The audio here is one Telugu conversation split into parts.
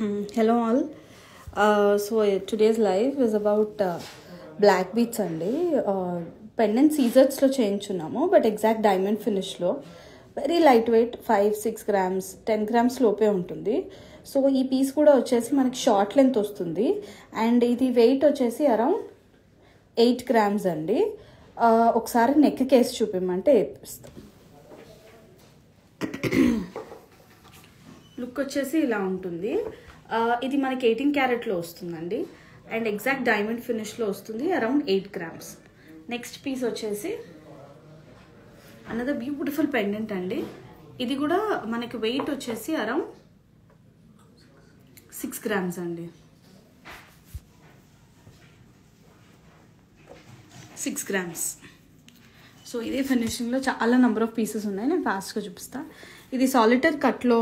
Hello all. So today's live is about black beads అండి. పెండెంట్ సీజర్స్లో చేయించున్నాము, బట్ ఎగ్జాక్ట్ డైమండ్ ఫినిష్లో very light weight 5-6 grams 10 grams లోపే ఉంటుంది. సో ఈ పీస్ కూడా వచ్చేసి మనకి షార్ట్ లెంత్ వస్తుంది అండ్ ఇది వెయిట్ వచ్చేసి అరౌండ్ 8 గ్రామ్స్ అండి. ఒకసారి నెక్ కేసు చూపిమంటే వేపిస్తాం. లుక్ వచ్చేసి ఇలా ఉంటుంది. ఇది మనకి 18 క్యారెట్లో వస్తుందండి అండ్ ఎగ్జాక్ట్ డైమండ్ ఫినిష్లో వస్తుంది అరౌండ్ 8 గ్రామ్స్. నెక్స్ట్ పీస్ వచ్చేసి అనదర్ బ్యూటిఫుల్ పెండెంట్ అండి. ఇది కూడా మనకి వెయిట్ వచ్చేసి అరౌండ్ 6 గ్రామ్స్ అండి. 6 గ్రామ్స్. సో ఇదే ఫినిషింగ్లో చాలా నెంబర్ ఆఫ్ పీసెస్ ఉన్నాయి, నేను ఫాస్ట్గా చూపిస్తాను. ఇది సాలిటర్ కట్లో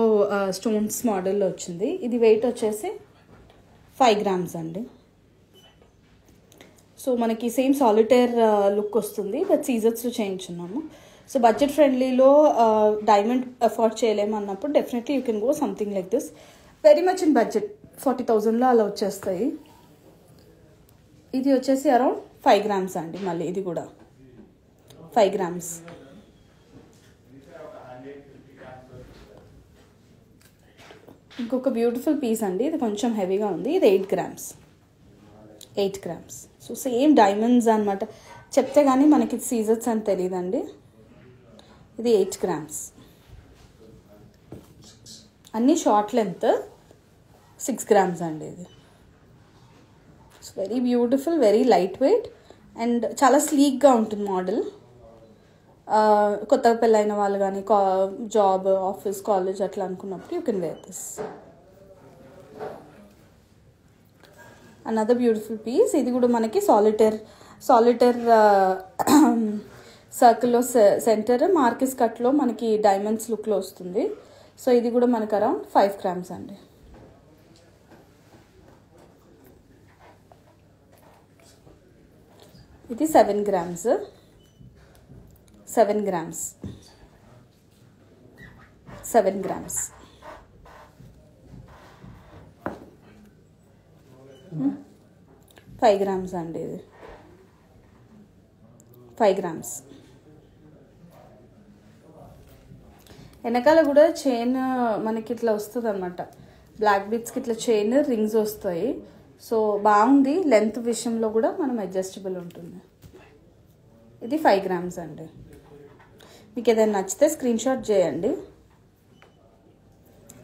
స్టోన్స్ మోడల్లో వచ్చింది. ఇది వెయిట్ వచ్చేసి 5 గ్రామ్స్ అండి. సో మనకి సేమ్ సాలిటర్ లుక్ వస్తుంది, బట్ సీజర్స్లో చేయించున్నాము. సో బడ్జెట్ ఫ్రెండ్లీలో డైమండ్ అఫోర్డ్ చేయలేము అన్నప్పుడు definitely you can go something like this. Very much in budget, 40,000లో అలా వచ్చేస్తాయి. ఇది వచ్చేసి అరౌండ్ 5 గ్రామ్స్ అండి. మళ్ళీ ఇది కూడా 5 గ్రామ్స్. ఇంకొక బ్యూటిఫుల్ పీస్ అండి, ఇది కొంచెం హెవీగా ఉంది. ఇది 8 grams. 8 grams. So same diamonds అనమాట, చెప్తే కానీ మనకి సీజర్స్ అని తెలియదండి. ఇది 8 గ్రామ్స్. అన్నీ షార్ట్ లెంత్ 6 గ్రామ్స్ అండి. ఇది very beautiful, very light wait and చాలా స్లీక్గా ఉంటుంది మోడల్. కొత్తగా పెళ్ళైన వాళ్ళు కానీ జాబ్, ఆఫీస్, కాలేజ్ అట్లా అనుకున్నప్పుడు you can wear this. Another beautiful piece. ఇది కూడా మనకి సాలిటర్ సర్కిల్లో సెంటర్ మార్కిస్ కట్లో మనకి డైమండ్స్ లుక్లో వస్తుంది. సో ఇది కూడా మనకి అరౌండ్ 5 గ్రామ్స్ అండి. ఇది 7 గ్రామ్స్. 7 గ్రామ్స్. 7 గ్రామ్స్. 5 గ్రామ్స్ అండి. ఇది 5 గ్రామ్స్. వెనకాల కూడా చైన్ మనకి ఇట్లా వస్తుంది అనమాట. బ్లాక్ బీడ్స్కి ఇట్లా చైన్ రింగ్స్ వస్తాయి. సో బాగుంది. లెంత్ విషయంలో కూడా మనం అడ్జస్టబుల్ ఉంటుంది. ఇది 5 గ్రామ్స్ అండి. మీకు ఏదైనా నచ్చితే స్క్రీన్ షాట్ చేయండి.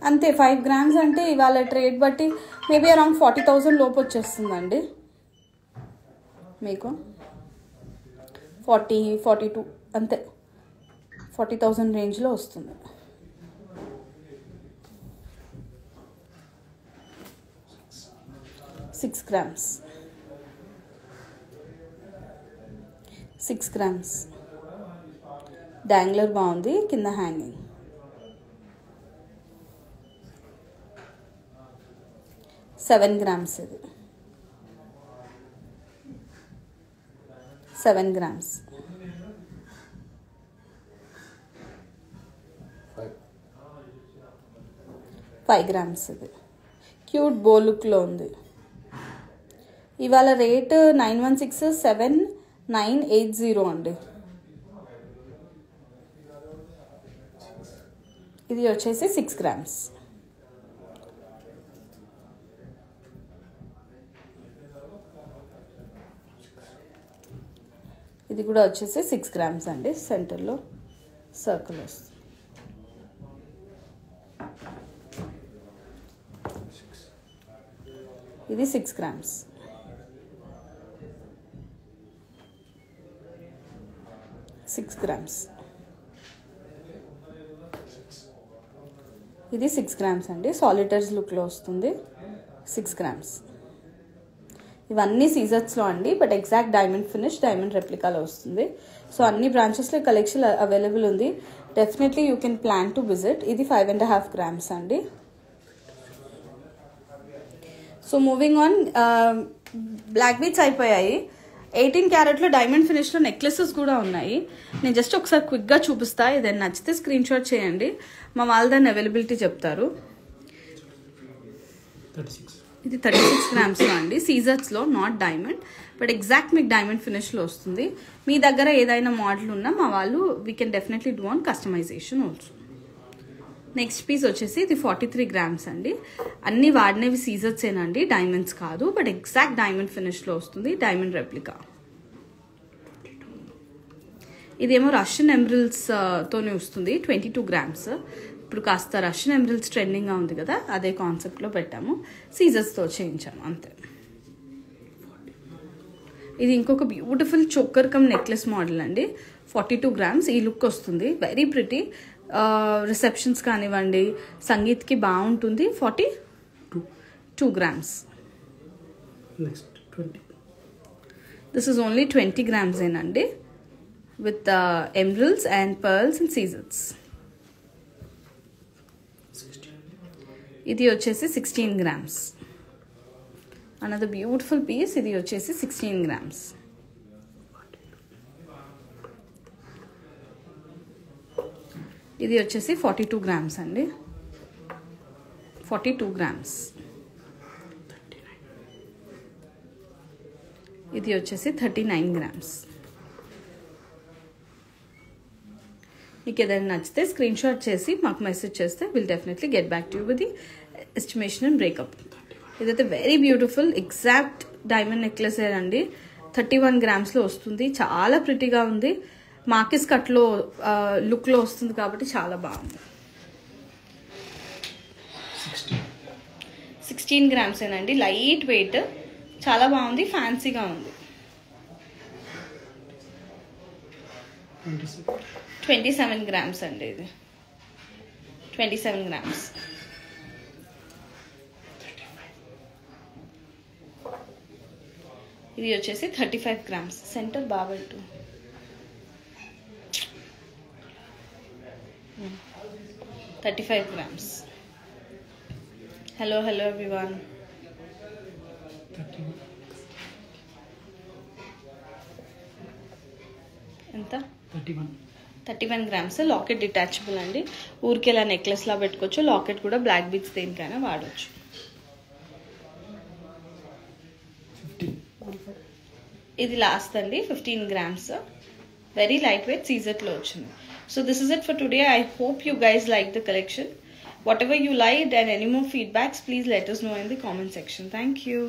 అంతే. 5 గ్రామ్స్ అంటే ఇవాళ రేట్ బట్టి మేబీ అరౌండ్ 40,000 లోపు వచ్చేస్తుందండి మీకు. 40-42 అంతే, 40,000 రేంజ్లో వస్తుంది. Six grams. 6 గ్రామ్స్. డాంగ్లర్ బాగుంది, కింద హ్యాంగింగ్. 7 గ్రామ్స్. ఇది 7 గ్రామ్స్. 5 గ్రామ్స్. ఇది క్యూట్ బో లుక్లో ఉంది. ఇవాళ రేట్ 9167,980 అండి. ఇది వచ్చేసి 6 గ్రామ్స్. ఇది కూడా వచ్చేసి 6 గ్రామ్స్ అండి. సెంటర్లో సర్కిల్ వస్తుంది. ఇది 6 గ్రామ్స్. 6 గ్రామ్స్. ఇది 6 గ్రామ్స్ అండి. సాలిటర్స్ లుక్లో వస్తుంది. 6 గ్రామ్స్. ఇవన్నీ సీజర్స్లో అండి, but exact diamond finish, diamond రెప్లికాలో వస్తుంది. సో అన్ని బ్రాంచెస్లో కలెక్షన్ అవైలబుల్ ఉంది. Definitely you can plan to visit. ఇది 5.5 గ్రామ్స్ అండి. So moving on, black beads అయిపోయాయి. 18 క్యారెట్లో డైమండ్ ఫినిష్లో నెక్లెసెస్ కూడా ఉన్నాయి. నేను జస్ట్ ఒకసారి క్విక్గా చూపిస్తా. ఏదైనా నచ్చితే స్క్రీన్ షాట్ చేయండి, మా వాళ్ళు దాన్ని అవైలబిలిటీ చెప్తారు. ఇది 36 గ్రామ్స్లో అండి, సీజర్స్లో, నాట్ డైమండ్, బట్ ఎగ్జాక్ట్ మీకు డైమండ్ ఫినిష్లో వస్తుంది. మీ దగ్గర ఏదైనా మోడల్ ఉన్నా మా వాళ్ళు we can definitely do on customization also. Next piece వచ్చేసి ఇది 43 గ్రామ్స్ అండి. అన్ని వాడినవి సీజర్సేనండి, డైమండ్స్ కాదు, బట్ ఎగ్జాక్ట్ డైమండ్ ఫినిష్లో వస్తుంది, డైమండ్ రెప్లికా. ఇదేమో రష్యన్ ఎమరల్స్ తోనే వస్తుంది, 22 గ్రామ్స్. ఇప్పుడు కాస్త రష్యన్ ఎమరల్స్ ట్రెండింగ్గా ఉంది కదా, అదే కాన్సెప్ట్లో పెట్టాము, సీజర్స్తో చేయించాము అంతే. ఇది ఇంకొక beautiful choker come necklace model అండి, 42 గ్రామ్స్. ఈ లుక్ వస్తుంది, వెరీ ప్రిటీ. రిసెప్షన్స్ కానివ్వండి, సంగీత్కి బాగుంటుంది. 42 grams. This is only 20 grams ఏనండి, with emeralds and pearls and seasons. ఇది వచ్చేసి 16 గ్రామ్స్. Another beautiful piece. ఇది వచ్చేసి 16 గ్రామ్స్. ఇది వచ్చేసి 42 గ్రామ్స్ అండి, 42 గ్రామ్స్. ఇది వచ్చేసి 39 గ్రామ్స్. మీకు ఏదైనా నచ్చితే స్క్రీన్ షాట్ చేసి మాకు మెసేజ్ చేస్తే will definitely get back to you with the estimation and breakup. ఇదైతే very beautiful exact diamond necklace అండి, 31 గ్రామ్స్లో వస్తుంది, చాలా ప్రిటీగా ఉంది. మార్కిస్ కట్లో లుక్లో వస్తుంది కాబట్టి చాలా బాగుంది. 16 గ్రామ్స్ ఏనండి, లైట్ వెయిట్, చాలా బాగుంది, ఫ్యాన్సీగా ఉంది. 27 గ్రామ్స్ అండి, ఇది 27 గ్రామ్స్. ఇది వచ్చేసి 35 గ్రామ్స్. సెంటర్ బాబెల్ 35 గ్రామ్స్. Hello everyone. ఎంత? 31 గ్రామ్స్. లాకెట్ డిటాచబుల్ అండి, ఊరికి ఇలా నెక్లెస్లా పెట్టుకోవచ్చు. లాకెట్ కూడా బ్లాక్ బీడ్స్ దేనికైనా వాడచ్చు. ఇది లాస్ట్ అండి, 15 గ్రామ్స్. వెరీ లైట్ వెయిట్, సీజర్లో వచ్చింది. So this is it for today. I hope you guys like the collection. Whatever you liked and any more feedbacks, please let us know in the comment section. Thank you.